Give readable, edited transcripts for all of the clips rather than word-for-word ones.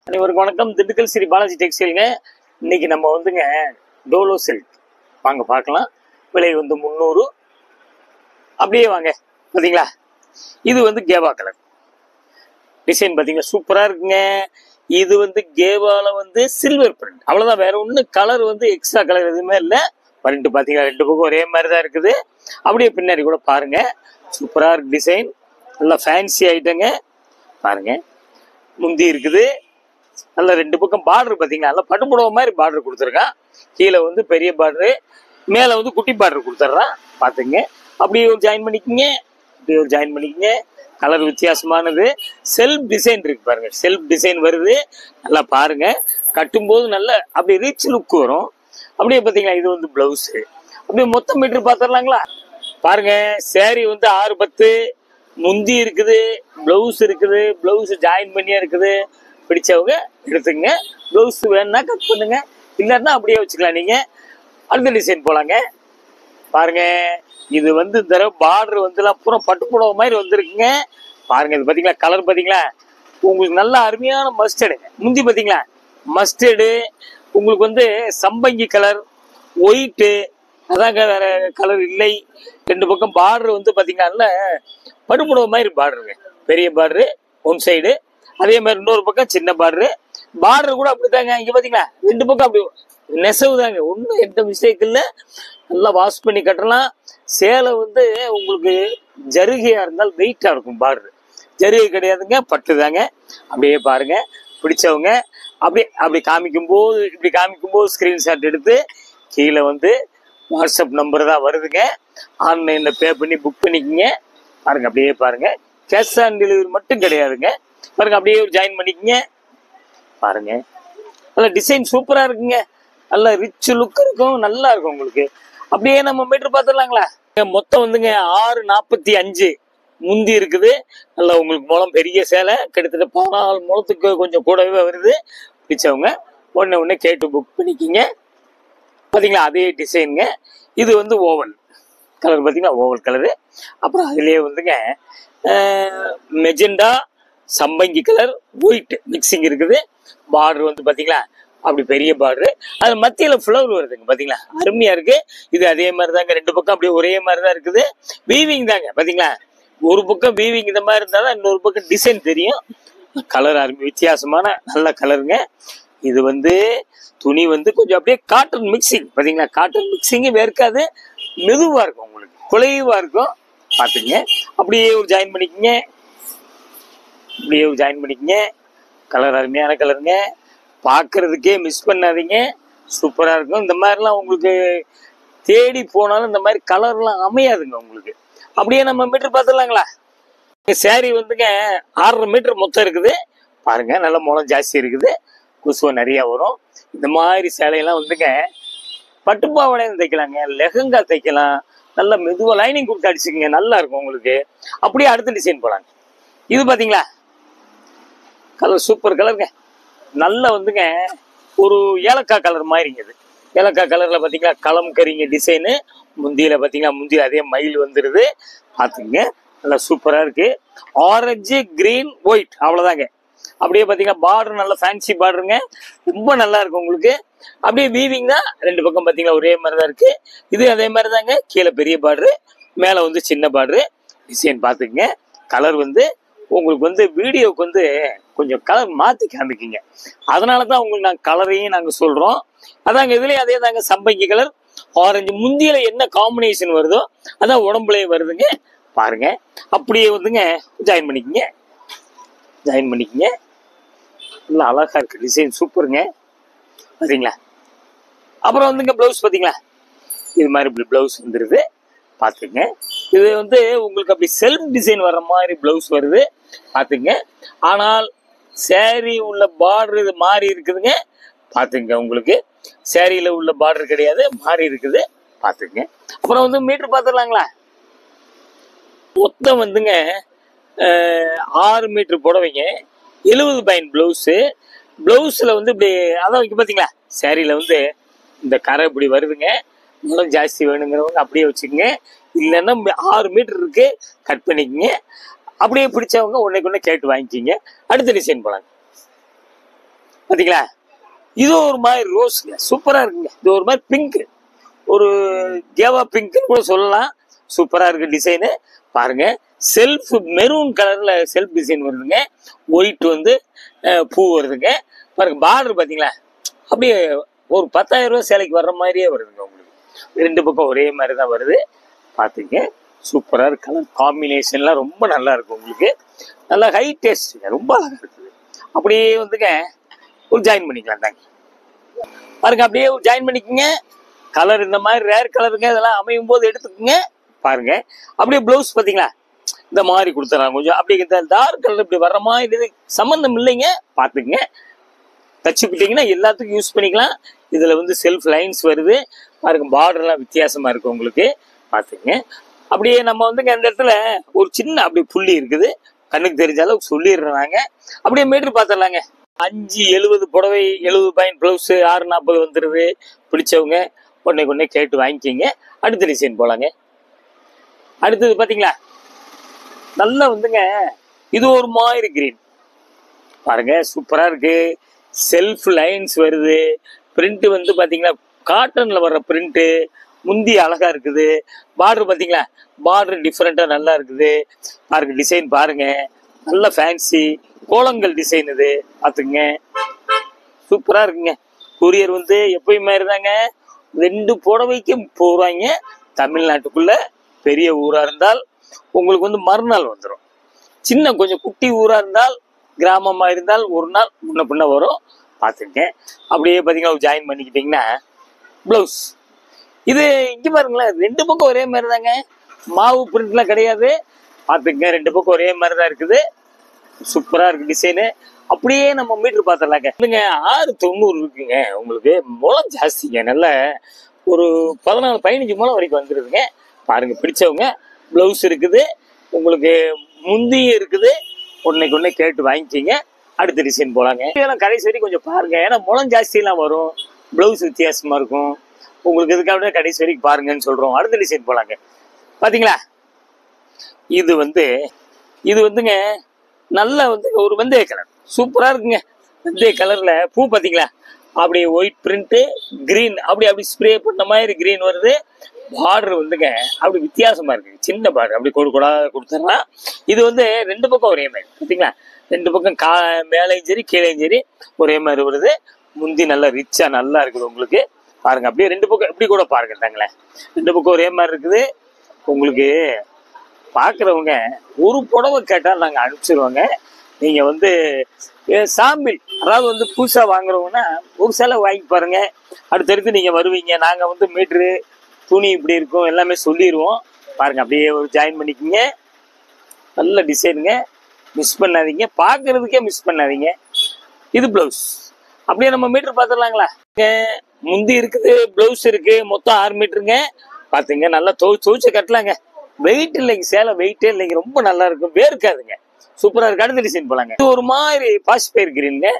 அனைவருக்கும் வணக்கம். திண்டுக்கல் ஸ்ரீ பாலாஜி டெக்ஸ்டைலுங்க. இன்னைக்கு நம்ம வந்துங்க டோலோ சில்க் வாங்க பார்க்கலாம். விலை வந்து 300. அப்படியே வாங்க. பார்த்தீங்களா, இது வந்து கேவா கலர் டிசைன். பார்த்தீங்களா, சூப்பராக இருக்குங்க. இது வந்து கேவால வந்து சில்வர் பிரிண்ட், அவ்வளோதான். வேற ஒன்றும் கலர் வந்து எக்ஸ்ட்ரா கலர் எதுவுமே இல்லை. பிரிண்ட் பார்த்தீங்களா, ரெண்டு பக்கம் ஒரே மாதிரி தான் இருக்குது. அப்படியே பின்னாடி கூட பாருங்க, சூப்பராக இருக்கு டிசைன். நல்லா ஃபேன்சி ஐட்டங்க. பாருங்க, முந்தி இருக்குது. நல்ல ரெண்டு பக்கம் பார்டர் பார்த்தீங்களா, நல்லா பட்டுப்புடவை மாதிரி பார்டர் கொடுத்துருக்கான். கீழே வந்து பெரிய பார்டரு, மேலே வந்து குட்டி பார்டர் கொடுத்துட்றான். பார்த்துங்க. அப்படியே ஒரு ஜாயின் பண்ணிக்கோங்க, அப்படியே ஒரு ஜாயின் பண்ணிக்கோங்க. கலர் வித்தியாசமானது. செல்ஃப் டிசைன் இருக்கு பாருங்க, செல்ஃப் டிசைன் வருது. நல்லா பாருங்க, கட்டும்போது நல்ல அப்படியே ரிச் லுக் வரும். அப்படியே பார்த்தீங்களா, இது வந்து பிளவுஸு. அப்படியே மொத்தம் மீட்டர் பார்த்துடலாங்களா. பாருங்க, சேரீ வந்து 6-10 முந்தி இருக்குது, பிளவுஸ் இருக்குது, பிளவுஸ் ஜாயின் பண்ணியா இருக்குது. பிடிச்சவங்க எடுத்துங்க. பிளவுஸ் வேணும்னா கட் பண்ணுங்க, இல்லைன்னா அப்படியே வச்சுக்கலாம். நீங்க அடுத்த டிசைன் போலாங்க. பாருங்க, இது வந்து இந்த தடவை பார்டர் வந்து அப்புறம் பட்டு புடவை மாதிரி வந்திருக்குங்க. பாருங்க, இது பாத்தீங்களா, கலர் பாத்தீங்களா, உங்களுக்கு நல்ல அருமையான மஸ்டர்டு. முந்தி பாத்தீங்களா மஸ்டர்டு, உங்களுக்கு வந்து சம்பங்கி கலர், ஒயிட்டு, அதாங்க, வேற கலர் இல்லை. ரெண்டு பக்கம் பார்டர் வந்து பாத்தீங்கன்னா பட்டுப்புடவை மாதிரி பார்டருங்க. பெரிய பார்டரு ஒன் சைடு, அதே மாதிரி இன்னொரு பக்கம் சின்ன பார்டரு. பார்டர் கூட அப்படித்தாங்க. இங்க பாத்தீங்களா, ரெண்டு பக்கம் அப்படி நெசவு தாங்க, ஒன்றும் எந்த மிஸ்டேக் இல்லை. நல்லா வாஷ் பண்ணி கட்டலாம். சேலை வந்து உங்களுக்கு ஜருகையா இருந்தால் வெயிட்டா இருக்கும். பார்டர் ஜருகை கிடையாதுங்க, பட்டு தாங்க. அப்படியே பாருங்க, பிடிச்சவங்க அப்படி காமிக்கும்போது, இப்படி காமிக்கும்போது ஸ்கிரீன்ஷாட் எடுத்து கீழே வந்து வாட்ஸ்அப் நம்பர் தான் வருதுங்க, ஆன்லைன்ல பே பண்ணி புக் பண்ணிக்கோங்க. பாருங்க, அப்படியே பாருங்க, கேஷ் ஆன் டெலிவரி மட்டும் கிடையாதுங்க. பாருங்க, அப்படியே ஒரு ஜாயின் பண்ணிக்கங்க. பாருங்க, நல்ல டிசைன் சூப்பரா இருக்குங்க. நல்ல ரிச் லுக் இருக்கும், நல்லா இருக்கும் உங்களுக்கு. அப்படியே நம்ம மீட்டர் பார்த்துடலாங்களா. மொத்தம் வந்துங்க 6.45 முந்தி இருக்குது. நல்லா உங்களுக்கு முளம் பெரிய சேலை, கிட்டத்தட்ட 14 முளத்துக்கு கொஞ்சம் கூடவே வருது. பிடிச்சவங்க ஒன்று கேட்டு புக் பண்ணிக்கிங்க. பார்த்தீங்களா, அதே டிசைனுங்க. இது வந்து ஓவல் கலர், பார்த்தீங்களா, ஓவல் கலரு. அப்புறம் அதுலேயே வந்துங்க மெஜெண்டா, சம்பங்கி கலர், ஒயிட் மிக்சிங் இருக்குது. பார்டர் வந்து பாத்தீங்களா அப்படி பெரிய பார்டரு, அது மத்தியில ஃப்ளவர் வருதுங்க. பாத்தீங்களா, அருமையா இருக்கு. இது அதே மாதிரி தாங்க, ரெண்டு பக்கம் அப்படியே ஒரே மாதிரி தான் இருக்குது. வீவிங் தாங்க. பாத்தீங்களா, ஒரு பக்கம் வீவிங் இந்த மாதிரி இருந்தாதான் இன்னொரு பக்கம் டிசைன் தெரியும். கலர் அருமை, வித்தியாசமான நல்ல கலருங்க. இது வந்து துணி வந்து கொஞ்சம் அப்படியே காட்டன் மிக்சிங். பாத்தீங்களா, காட்டன் மிக்சிங் வேர்க்காது, மெதுவா இருக்கும், உங்களுக்கு குலைவா இருக்கும். பாத்துங்க, அப்படியே ஒரு ஜாயின் பண்ணிக்கங்க, அப்படியே ஜாயின் பண்ணிக்கங்க. கலர் அருமையான கலருங்க, பார்க்கறதுக்கே மிஸ் பண்ணாதீங்க, சூப்பரா இருக்கும். இந்த மாதிரிலாம் உங்களுக்கு தேடி போனாலும் இந்த மாதிரி கலர்லாம் அமையாதுங்க உங்களுக்கு. அப்படியே நம்ம மீட்டர் பார்த்துடலாங்களா. சேரீ வந்துங்க 6.5 மீட்டர் மொத்தம் இருக்குது. பாருங்க, நல்ல முளம் ஜாஸ்தி இருக்குது, குசுவை நிறைய வரும். இந்த மாதிரி சேலையெல்லாம் வந்துங்க பட்டுப்பாவடையும் தைக்கலாங்க, லெஹங்கா தைக்கலாம். நல்லா மெதுவாக லைனிங் கொடுத்து அடிச்சுக்கங்க, நல்லா இருக்கும் உங்களுக்கு. அப்படியே அடுத்த டிசைன் போலாங்க. இது பாத்தீங்களா, கலர் சூப்பர் கலருங்க. நல்லா வந்துங்க ஒரு ஏலக்காய் கலர் மாதிரிங்க. இது ஏலக்காய் கலர்ல பாத்தீங்களா, களம் கறிங்க டிசைனு. முந்தியில பாத்தீங்களா, முந்தியில அதே மயில் வந்துருது. பாத்துங்க, நல்லா சூப்பரா இருக்கு. ஆரஞ்சு, கிரீன், ஒயிட், அவ்வளவுதாங்க. அப்படியே பாத்தீங்கன்னா பார்டர் நல்ல ஃபேன்சி பார்டருங்க, ரொம்ப நல்லா இருக்கும் உங்களுக்கு. அப்படியே வீவிங் தான், ரெண்டு பக்கம் பாத்தீங்களா ஒரே மாதிரி தான் இருக்கு. இது அதே மாதிரி தாங்க, கீழே பெரிய பார்டரு, மேல வந்து சின்ன பார்டரு. டிசைன் பாத்துக்கங்க. கலர் வந்து உங்களுக்கு வந்து வீடியோவுக்கு வந்து கொஞ்சம் கலர் மாத்தி காமிக்கிங்க, அதனாலதான் உங்களுக்கு நாங்க கலரையும் நாங்க சொல்றோம். அதாங்க, இதுலயும் அதே தாங்க, சம்பங்கி கலர், ஆரஞ்சு. முந்தியில என்ன காம்பினேஷன் வருதோ அதான் உடம்புலயே வருதுங்க. பாருங்க, அப்படியே வந்துங்க ஜாயின் பண்ணிக்கங்க, ஜாயின் பண்ணிக்கங்க. நல்லா அழகா இருக்கு, டிசைன் சூப்பருங்க. பாத்தீங்களா. அப்புறம் வந்துங்க பிளவுஸ் பாத்தீங்களா, இது மாதிரி பிளவுஸ் வந்துருது. பாத்துங்க, இது வந்து உங்களுக்கு அப்படி செல்ஃப் டிசைன் வர்ற மாதிரி பிளவுஸ் வருது. பாத்துங்க, ஆனால் சேரீ உள்ள பார்டர் இது மாறி இருக்குதுங்க. பாத்துங்க, உங்களுக்கு சேரீல உள்ள பார்டர் கிடையாது, மாறி இருக்குது. பாத்துங்க. அப்புறம் வந்து மீட்டர் பார்த்துடலாங்களா. மொத்தம் வந்துங்க 6 மீட்டர் புடவைங்க, 70 பைன் பிளவுஸு. பிளவுஸ்ல வந்து இப்படி அதான் இங்க பாத்தீங்களா, சேரீல வந்து இந்த கரை இப்படி வருதுங்க. இன்னும் ஜாஸ்தி வேணுங்கிறவங்க அப்படியே வச்சுக்கோங்க, இல்லைன்னா 6 மீட்டர் இருக்கு, கட் பண்ணிக்கங்க. அப்படியே பிடிச்சவங்க ஒன்னைக்கு ஒன்று கேட்டு வாங்கிக்கிங்க. அடுத்த டிசைன் போலாங்க. பாத்தீங்களா? இது ஒரு மாதிரி ரோஸ்ங்க, சூப்பரா இருக்குங்க. இது ஒரு மாதிரி பிங்க், ஒரு கேவா பிங்க்னு கூட சொல்லலாம். சூப்பரா இருக்கு டிசைனு. பாருங்க, செல்ஃப் மெரூன் கலர்ல செல்ஃப் டிசைன் வருதுங்க. ஒயிட் வந்து பூ வருதுங்க. பாருங்க பார்டர் பாத்தீங்களா, அப்படியே ஒரு 10,000 ரூபாய் சேலைக்கு வர்ற மாதிரியே வருதுங்க உங்களுக்கு. ரெண்டு பக்கம் ஒரே மாதிரி தான் வருது. பாத்துங்க, சூப்பரா இருக்கு. கலர் காம்பினேஷன்லாம் ரொம்ப நல்லா இருக்கு உங்களுக்கு. நல்லா ஹை டேஸ்ட், ரொம்ப அழகா இருக்குது. அப்படியே வந்துங்க ஒரு ஜாயின் பண்ணிக்கலாம் தாங்க. பாருங்க, அப்படியே ஒரு ஜாயின் பண்ணிக்கோங்க. கலர் இந்த மாதிரி ரேர் கலருங்க, இதெல்லாம் அமையும் போது எடுத்துக்கோங்க. பாருங்க, அப்படியே பிளவுஸ் பாத்தீங்களா இந்த மாதிரி கொடுத்துறாங்க. கொஞ்சம் அப்படியே டார்க் கலர் இப்படி வர்ற மாதிரி சம்பந்தம் இல்லைங்க. பாத்துக்கங்க, தச்சுக்கிட்டீங்கன்னா எல்லாத்துக்கும் யூஸ் பண்ணிக்கலாம். இதுல வந்து செல்ஃப் லைன்ஸ் வருது பாருங்க. பார்டர்லாம் வித்தியாசமா இருக்கு உங்களுக்கு. பாத்துக்கங்க, அப்படியே நம்ம வந்துங்க அந்த இடத்துல ஒரு சின்ன அப்படி புள்ளி இருக்குது, கண்ணுக்கு தெரிஞ்ச அளவுக்கு சொல்லிடுறாங்க. அப்படியே மீட்டர் பாத்திரலாங்க. 570 புடவை, 70 பாயிண்ட் பிளவுஸ், 640 வந்துருது. பிடிச்சவங்க ஒன்னே கேட்டு வாங்கிக்கிங்க. அடுத்த டிசைன் போலாங்க. அடுத்தது பாத்தீங்களா, நல்லா வந்துங்க இது ஒரு மாதிரி கிரீன் பாருங்க, சூப்பரா இருக்கு. செல்ஃப் லைன்ஸ் வருது. பிரிண்ட் வந்து பாத்தீங்களா காட்டன்ல வர்ற பிரிண்ட். முந்தி அழகா இருக்குது. பார்டர் பாத்தீங்களா, பார்டர் டிஃப்ரெண்டா நல்லா இருக்குது. பாருங்க டிசைன் பாருங்க, நல்ல ஃபேன்சி கோலங்கள் டிசைன் இது. பாத்துங்க, சூப்பரா இருக்குங்க. கொரியர் வந்து எப்பயுமே இருந்தாங்க 2 புடவைக்கு போறாங்க. தமிழ்நாட்டுக்குள்ள பெரிய ஊரா இருந்தால் உங்களுக்கு வந்து மறுநாள் வந்துடும். சின்ன கொஞ்சம் குட்டி ஊரா இருந்தால், கிராமமா இருந்தால் ஒரு நாள் முன்ன பின்ன வரும். பாத்துங்க, அப்படியே பாத்தீங்கன்னா ஜாயின் பண்ணிக்கிட்டீங்கன்னா பிளவுஸ். இது இங்க பாருங்களேன், 2 பக்கம் ஒரே மாதிரி தாங்க. மாவு பிரிண்ட்லாம் கிடையாது. பாத்துங்க, 2 பக்கம் ஒரே மாதிரி தான் இருக்குது. சூப்பரா இருக்கு டிசைனு. அப்படியே நம்ம மீட்டர் பாத்திரலாங்க. 690 இருக்குங்க. உங்களுக்கு முளம் ஜாஸ்திங்க, நல்ல ஒரு 14-15 முளம் வரைக்கும் வந்துருதுங்க. பாருங்க, பிடிச்சவங்க பிளவுஸ் இருக்குது உங்களுக்கு, முந்தியும் இருக்குது. ஒன்னைக்கு கேட்டு வாங்கிக்கிங்க. அடுத்த டிசைன் போலாங்க. இதெல்லாம் கடைசி வரைக்கும் கொஞ்சம் பாருங்க, ஏன்னா முளம் ஜாஸ்தி எல்லாம் வரும், பிளவுஸ் வித்தியாசமா இருக்கும் உங்களுக்கு. இதுக்காக கடைசி வரைக்கும் பாருங்கன்னு சொல்றோம். அடுத்த டிசைன் போலாங்க. பாத்தீங்களா, இது வந்துங்க நல்ல வந்து ஒரு வெந்தய கலர், சூப்பரா இருக்குங்க. வெந்தய கலர்ல பூ பாத்தீங்களா, அப்படியே ஒயிட் பிரிண்ட், கிரீன் அப்படி ஸ்ப்ரே பண்ண மாதிரி கிரீன் வருது. பார்டர் வந்துங்க அப்படி வித்தியாசமா இருக்கு, சின்ன பார்டர் அப்படி கூட கொடுத்துடலாம். இது வந்து 2 பக்கம் ஒரே மாதிரி பாத்தீங்களா, 2 பக்கம் மேலையும் சரி கீழையும் சரி ஒரே மாதிரி வருது. முந்தி நல்லா ரிச்சா நல்லா இருக்குது உங்களுக்கு. பாருங்க, அப்படியே 2 பக்கம் எப்படி கூட பாருங்க தாங்களேன், 2 பக்கம் ஒரே மாதிரி இருக்குது உங்களுக்கு. பாக்குறவங்க ஒரு புடவை கேட்டா நாங்க அனுப்பிச்சிருவோங்க. நீங்க வந்து சாம்பிள், அதாவது வந்து புதுசா வாங்குறவங்கன்னா ஒரு சேலை வாங்கி பாருங்க. அடுத்தடுத்து நீங்க வருவீங்க. நாங்க வந்து மீட்ரு துணி இப்படி இருக்கும் எல்லாமே சொல்லிடுவோம். பாருங்க, அப்படியே ஒரு ஜாயின் பண்ணிக்கோங்க. நல்ல டிசைனுங்க, மிஸ் பண்ணாதீங்க. பாக்குறதுக்கே மிஸ் பண்ணாதீங்க. இது பிளவுஸ். அப்படியே நம்ம மீட்டர் பாத்துடலாங்களா. முந்தி இருக்குது, பிளவுஸ் இருக்கு, மொத்தம் 6 மீட்டருங்க. பாத்துங்க, நல்லா துவைச்சு கட்டலாங்க. வெயிட் இல்லைங்க, சேலை வெயிட்டே இல்லைங்க, ரொம்ப நல்லா இருக்கும், வேர்க்காதுங்க, சூப்பரா இருக்கு. அடுத்த டிசைன் போலாங்க. இது ஒரு மாதிரி பாசிப்பயிர் கிரீனுங்க.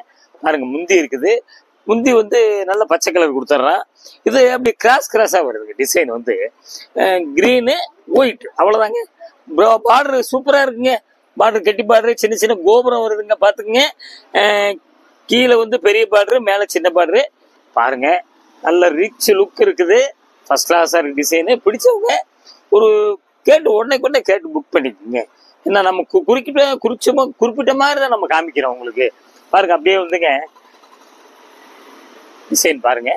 பாருங்க, முந்தி இருக்குது. முந்தி வந்து நல்ல பச்சை கலர் கொடுத்துட்றான். இது அப்படி கிராஸா வருதுங்க. டிசைன் வந்து கிரீனு ஒயிட், அவ்வளவுதாங்க. பார்டர் சூப்பரா இருக்குங்க. பார்டர் கெட்டி பார்டர், சின்ன சின்ன கோபுரம் வருதுங்க. பாத்துக்குங்க, கீழே வந்து பெரிய பார்டரு, மேல சின்ன பார்டரு. பாருங்க, நல்ல ரிச் லுக் இருக்குது. ஃபர்ஸ்ட் கிளாஸா இருக்கு டிசைனு. பிடிச்சவங்க ஒரு கேட்டு உடனே கேட்டு புக் பண்ணிக்கோங்க. ஏன்னா நம்ம குறிப்பிட்ட மாதிரி தான் நம்ம காமிக்கிறோம் உங்களுக்கு. பாருங்க, அப்படியே வந்துங்க டிசைன் பாருங்க,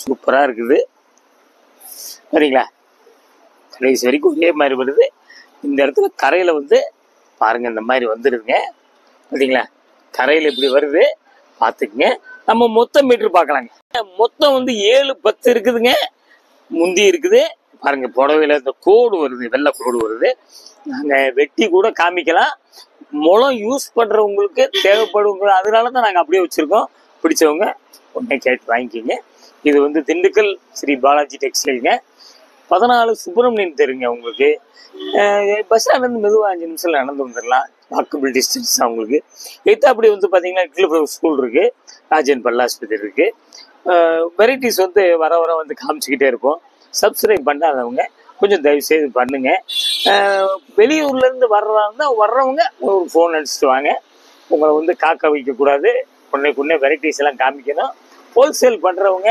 சூப்பரா இருக்குது. சரிங்களா, கடைசி வரைக்கும் ஒரே மாதிரி வருது. இந்த இடத்துல கரையில வந்து பாருங்க இந்த மாதிரி வந்துருதுங்க. சரிங்களா, கரையில இப்படி வருது. பாத்துக்குங்க, நம்ம மொத்தம் மீட்டர் பார்க்கலாங்க. மொத்தம் வந்து 7-10 இருக்குதுங்க. முந்தி இருக்குது பாருங்க. புடவையில இந்த கோடு வருது, வெள்ளை கோடு வருது. நாங்க வெட்டி கூட காமிக்கலாம். முளம் யூஸ் பண்றவங்களுக்கு தேவைப்படுங்க, அதனாலதான் நாங்க அப்படியே வச்சிருக்கோம். பிடிச்சவங்க உடனே கேட்டு வாங்கிக்கிங்க. இது வந்து திண்டுக்கல் ஸ்ரீ பாலாஜி டெக்ஸ்டைலுங்க. 14 சுப்பிரமணியன் தெருங்க. உங்களுக்கு பஸ் ஸ்டாண்ட்லேருந்து மெதுவாக 5 நிமிஷத்துல நடந்து வந்துடலாம். வாக்கபிள் டிஸ்டன்ஸ் தான் உங்களுக்கு. அப்படி வந்து பார்த்தீங்கன்னா கிளிஃப் ஸ்கூல் இருக்கு, ராஜன் பல்லாஸ்பத்திரி இருக்கு. வெரைட்டிஸ் வந்து வர வந்து காமிச்சுக்கிட்டே இருப்போம். சப்ஸ்கிரைப் பண்ணாதவங்க கொஞ்சம் தயவு செய்து பண்ணுங்க. வெளியூர்ல இருந்து வர்றவங்க ஒரு ஃபோன் அடிச்சுட்டு வாங்க. உங்களை வந்து காக்க வைக்கக்கூடாது. உடனே வெரைட்டிஸ் எல்லாம் காமிக்கணும். ஹோல்சேல் பண்ணுறவங்க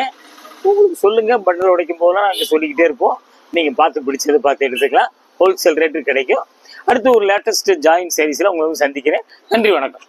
உங்களுக்கு சொல்லுங்கள், பண்டல் உடைக்கும் போதெல்லாம் நாங்கள் சொல்லிக்கிட்டே இருப்போம். நீங்கள் பார்த்து பிடிச்சது பார்த்து எடுத்துக்கலாம். ஹோல்சேல் ரேட்டு கிடைக்கும். அடுத்து ஒரு லேட்டஸ்ட் ஜாயின் சீரிஸில் உங்களை சந்திக்கிறேன். நன்றி, வணக்கம்.